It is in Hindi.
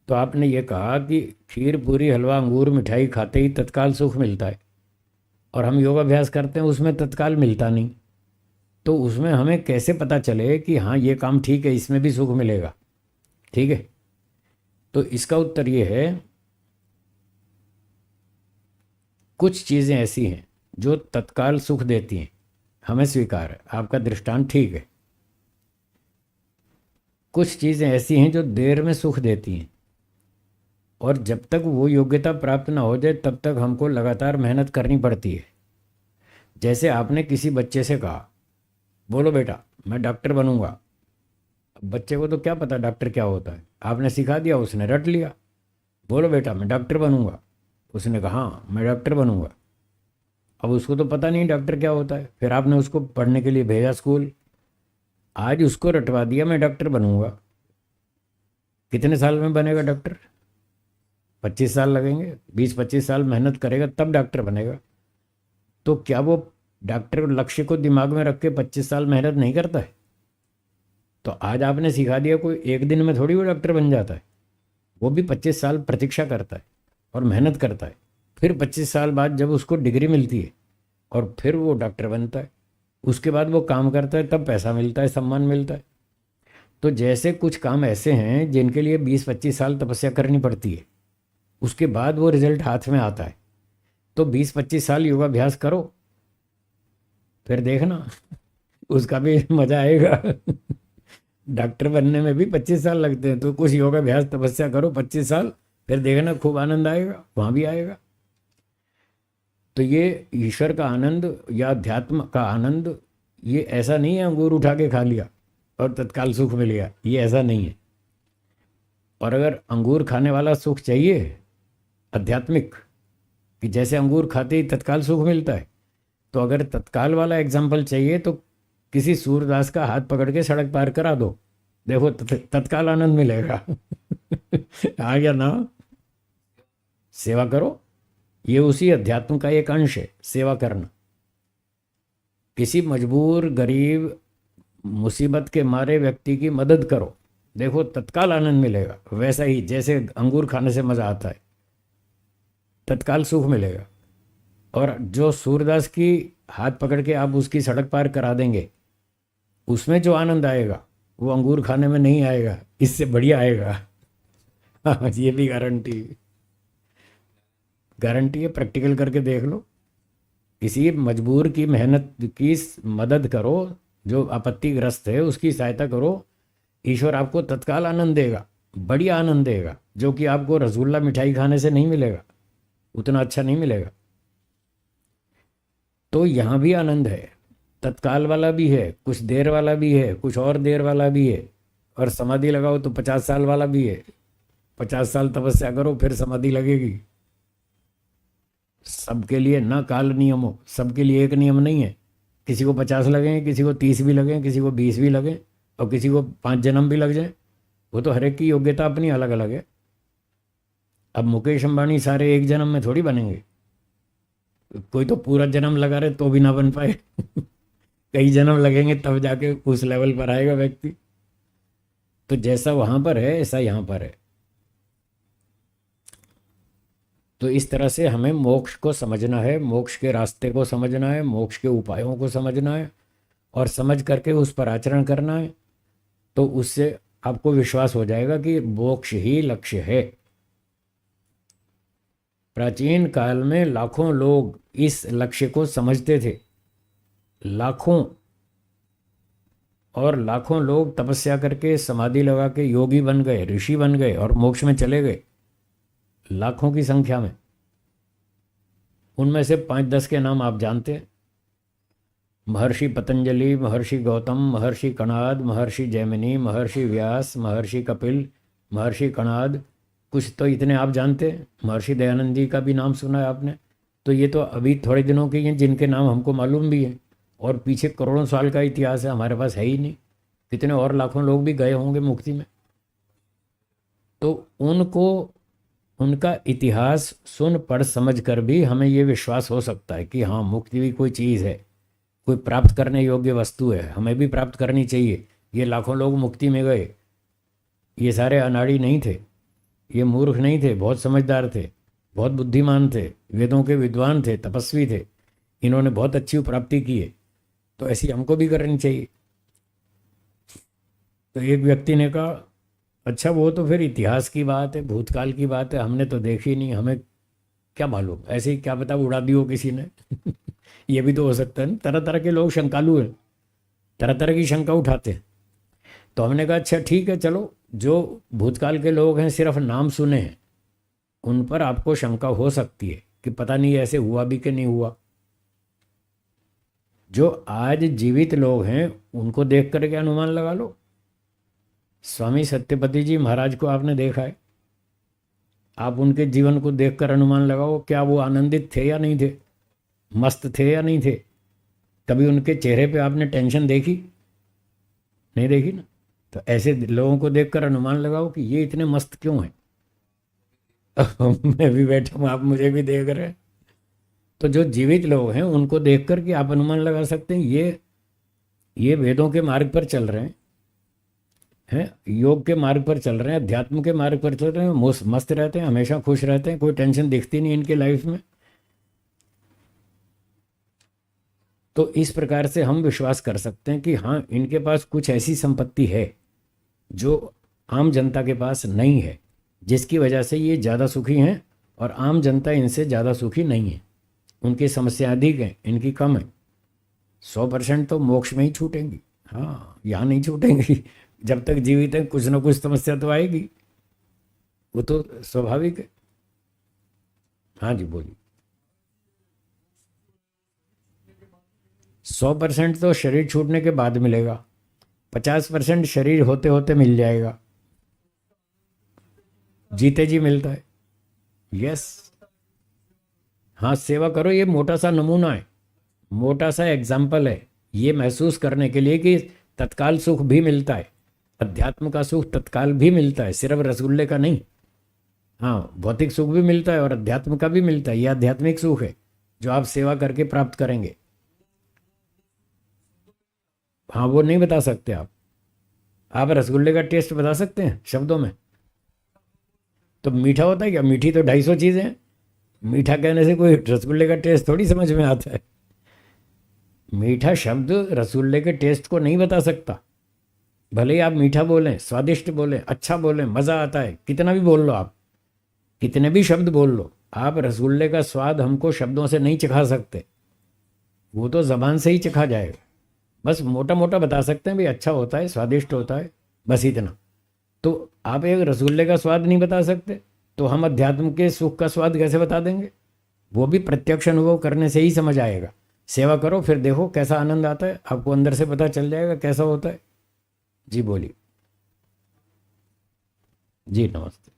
तो आपने ये कहा कि खीर पूरी हलवा अंगूर मिठाई खाते ही तत्काल सुख मिलता है, और हम योगाभ्यास करते हैं उसमें तत्काल मिलता नहीं। तो उसमें हमें कैसे पता चले कि हाँ ये काम ठीक है, इसमें भी सुख मिलेगा? ठीक है, तो इसका उत्तर ये है, कुछ चीज़ें ऐसी हैं जो तत्काल सुख देती हैं, हमें स्वीकार है, आपका दृष्टांत ठीक है। कुछ चीज़ें ऐसी हैं जो देर में सुख देती हैं, और जब तक वो योग्यता प्राप्त ना हो जाए तब तक हमको लगातार मेहनत करनी पड़ती है। जैसे आपने किसी बच्चे से कहा, बोलो बेटा मैं डॉक्टर बनूंगा। अब बच्चे को तो क्या पता डॉक्टर क्या होता है, आपने सिखा दिया, उसने रट लिया। बोलो बेटा मैं डॉक्टर बनूंगा, उसने कहा हाँ मैं डॉक्टर बनूंगा। अब उसको तो पता नहीं डॉक्टर क्या होता है, फिर आपने उसको पढ़ने के लिए भेजा स्कूल, आज उसको रटवा दिया मैं डॉक्टर बनूंगा। कितने साल में बनेगा डॉक्टर? 25 साल लगेंगे, 20-25 साल मेहनत करेगा तब डॉक्टर बनेगा। तो क्या वो डॉक्टर लक्ष्य को दिमाग में रख के 25 साल मेहनत नहीं करता है? तो आज आपने सिखा दिया, कोई एक दिन में थोड़ी वो डॉक्टर बन जाता है। वो भी 25 साल प्रतीक्षा करता है और मेहनत करता है, फिर 25 साल बाद जब उसको डिग्री मिलती है और फिर वो डॉक्टर बनता है, उसके बाद वो काम करता है, तब पैसा मिलता है, सम्मान मिलता है। तो जैसे कुछ काम ऐसे हैं जिनके लिए 20-25 साल तपस्या करनी पड़ती है, उसके बाद वो रिजल्ट हाथ में आता है। तो 20-25 साल योगाभ्यास करो, फिर देखना उसका भी मजा आएगा। डॉक्टर बनने में भी 25 साल लगते हैं, तो कुछ योगाभ्यास तपस्या करो 25 साल, फिर देखना खूब आनंद आएगा, वहां भी आएगा। तो ये ईश्वर का आनंद या अध्यात्म का आनंद, ये ऐसा नहीं है अंगूर उठा के खा लिया और तत्काल सुख मिल गया, ये ऐसा नहीं है। और अगर अंगूर खाने वाला सुख चाहिए आध्यात्मिक, कि जैसे अंगूर खाते ही तत्काल सुख मिलता है, तो अगर तत्काल वाला एग्जाम्पल चाहिए तो किसी सूरदास का हाथ पकड़ के सड़क पार करा दो, देखो तत्काल आनंद मिलेगा। आ गया ना? सेवा करो, ये उसी अध्यात्म का एक अंश है, सेवा करना। किसी मजबूर गरीब मुसीबत के मारे व्यक्ति की मदद करो, देखो तत्काल आनंद मिलेगा। वैसा ही जैसे अंगूर खाने से मजा आता है, तत्काल सुख मिलेगा। और जो सूरदास की हाथ पकड़ के आप उसकी सड़क पार करा देंगे, उसमें जो आनंद आएगा वो अंगूर खाने में नहीं आएगा, इससे बढ़िया आएगा। हाँ, ये भी गारंटी, गारंटी है, प्रैक्टिकल करके देख लो। किसी मजबूर की मेहनत की मदद करो, जो आपत्तिग्रस्त है उसकी सहायता करो, ईश्वर आपको तत्काल आनंद देगा, बढ़िया आनंद देगा, जो कि आपको रसगुल्ला मिठाई खाने से नहीं मिलेगा, उतना अच्छा नहीं मिलेगा। तो यहाँ भी आनंद है, तत्काल वाला भी है, कुछ देर वाला भी है, कुछ और देर वाला भी है। और समाधि लगाओ तो 50 साल वाला भी है, 50 साल तपस्या करो फिर समाधि लगेगी। सबके लिए ना काल नियम हो, सबके लिए एक नियम नहीं है। किसी को 50 लगें, किसी को 30 भी लगें, किसी को 20 भी लगें, और किसी को 5 जन्म भी लग जाए। वो तो हर एक की योग्यता अपनी अलग अलग है। अब मुकेश अंबानी सारे एक जन्म में थोड़ी बनेंगे, कोई तो पूरा जन्म लगा रहे तो भी ना बन पाए। कई जन्म लगेंगे तब जाके उस लेवल पर आएगा व्यक्ति। तो जैसा वहां पर है ऐसा यहाँ पर है। तो इस तरह से हमें मोक्ष को समझना है, मोक्ष के रास्ते को समझना है, मोक्ष के उपायों को समझना है, और समझ करके उस पर आचरण करना है। तो उससे आपको विश्वास हो जाएगा कि मोक्ष ही लक्ष्य है। प्राचीन काल में लाखों लोग इस लक्ष्य को समझते थे, लाखों, और लाखों लोग तपस्या करके समाधि लगा के योगी बन गए, ऋषि बन गए और मोक्ष में चले गए, लाखों की संख्या में। उनमें से 5-10 के नाम आप जानते हैं, महर्षि पतंजलि, महर्षि गौतम, महर्षि कणाद, महर्षि जैमिनी, महर्षि व्यास, महर्षि कपिल, महर्षि कणाद, कुछ तो इतने आप जानते हैं। महर्षि दयानंद जी का भी नाम सुना है आपने। तो ये तो अभी थोड़े दिनों के हैं जिनके नाम हमको मालूम भी हैं, और पीछे करोड़ों साल का इतिहास है, हमारे पास है ही नहीं। कितने और लाखों लोग भी गए होंगे मुक्ति में। तो उनको, उनका इतिहास सुन पढ़ समझ कर भी हमें ये विश्वास हो सकता है कि हाँ मुक्ति भी कोई चीज़ है, कोई प्राप्त करने योग्य वस्तु है, हमें भी प्राप्त करनी चाहिए। ये लाखों लोग मुक्ति में गए, ये सारे अनाड़ी नहीं थे। ये मूर्ख नहीं थे, बहुत समझदार थे, बहुत बुद्धिमान थे, वेदों के विद्वान थे, तपस्वी थे, इन्होंने बहुत अच्छी प्राप्ति की है, तो ऐसी हमको भी करनी चाहिए। तो एक व्यक्ति ने कहा, अच्छा वो तो फिर इतिहास की बात है, भूतकाल की बात है, हमने तो देखी नहीं, हमें क्या मालूम, ऐसे ही क्या पता उड़ा दी हो किसी ने। ये भी तो हो सकता है ना, तरह तरह के लोग शंकालु हैं, तरह तरह की शंका उठाते हैं। तो हमने कहा अच्छा ठीक है, चलो जो भूतकाल के लोग हैं सिर्फ नाम सुने हैं, उन पर आपको शंका हो सकती है कि पता नहीं ऐसे हुआ भी कि नहीं हुआ। जो आज जीवित लोग हैं उनको देख करके अनुमान लगा लो। स्वामी सत्यपति जी महाराज को आपने देखा है, आप उनके जीवन को देखकर अनुमान लगाओ, क्या वो आनंदित थे या नहीं थे, मस्त थे या नहीं थे। कभी उनके चेहरे पे आपने टेंशन देखी? नहीं देखी ना। तो ऐसे लोगों को देखकर अनुमान लगाओ कि ये इतने मस्त क्यों हैं। मैं भी बैठा हूँ, आप मुझे भी देख रहे हैं। तो जो जीवित लोग हैं उनको देख कर के आप अनुमान लगा सकते हैं ये वेदों के मार्ग पर चल रहे हैं, योग के मार्ग पर चल रहे हैं, अध्यात्म के मार्ग पर चल रहे हैं, मस्त रहते हैं, हमेशा खुश रहते हैं, कोई टेंशन दिखती नहीं इनके लाइफ में। तो इस प्रकार से हम विश्वास कर सकते हैं कि हाँ, इनके पास कुछ ऐसी संपत्ति है जो आम जनता के पास नहीं है, जिसकी वजह से ये ज़्यादा सुखी हैं और आम जनता इनसे ज़्यादा सुखी नहीं है। उनकी समस्या अधिक है, इनकी कम है। 100% तो मोक्ष में ही छूटेंगी, हाँ, यहाँ नहीं छूटेंगी। जब तक जीवित हैं कुछ ना कुछ समस्या तो आएगी, वो तो स्वाभाविक है। हाँ जी बोलिए। 100% तो शरीर छूटने के बाद मिलेगा, 50% शरीर होते होते मिल जाएगा, जीते जी मिलता है। यस, हाँ सेवा करो, ये मोटा सा नमूना है, मोटा सा एग्जाम्पल है, ये महसूस करने के लिए कि तत्काल सुख भी मिलता है, अध्यात्म का सुख तत्काल भी मिलता है, सिर्फ रसगुल्ले का नहीं। हाँ, भौतिक सुख भी मिलता है और अध्यात्म का भी मिलता है। ये आध्यात्मिक सुख है जो आप सेवा करके प्राप्त करेंगे। हाँ, वो नहीं बता सकते आप रसगुल्ले का टेस्ट बता सकते हैं शब्दों में? तो मीठा होता है क्या? मीठी तो 250 चीज़ें हैं, मीठा कहने से कोई रसगुल्ले का टेस्ट थोड़ी समझ में आता है। मीठा शब्द रसगुल्ले के टेस्ट को नहीं बता सकता। भले ही आप मीठा बोलें, स्वादिष्ट बोलें, अच्छा बोलें, मज़ा आता है, कितना भी बोल लो, आप कितने भी शब्द बोल लो, आप रसगुल्ले का स्वाद हमको शब्दों से नहीं चखा सकते, वो तो ज़बान से ही चखा जाएगा। बस मोटा मोटा बता सकते हैं भाई अच्छा होता है, स्वादिष्ट होता है, बस इतना। तो आप एक रसगुल्ले का स्वाद नहीं बता सकते, तो हम अध्यात्म के सुख का स्वाद कैसे बता देंगे? वो भी प्रत्यक्ष अनुभव करने से ही समझ आएगा। सेवा करो फिर देखो कैसा आनंद आता है, आपको अंदर से पता चल जाएगा कैसा होता है। जी बोलिए। जी नमस्ते।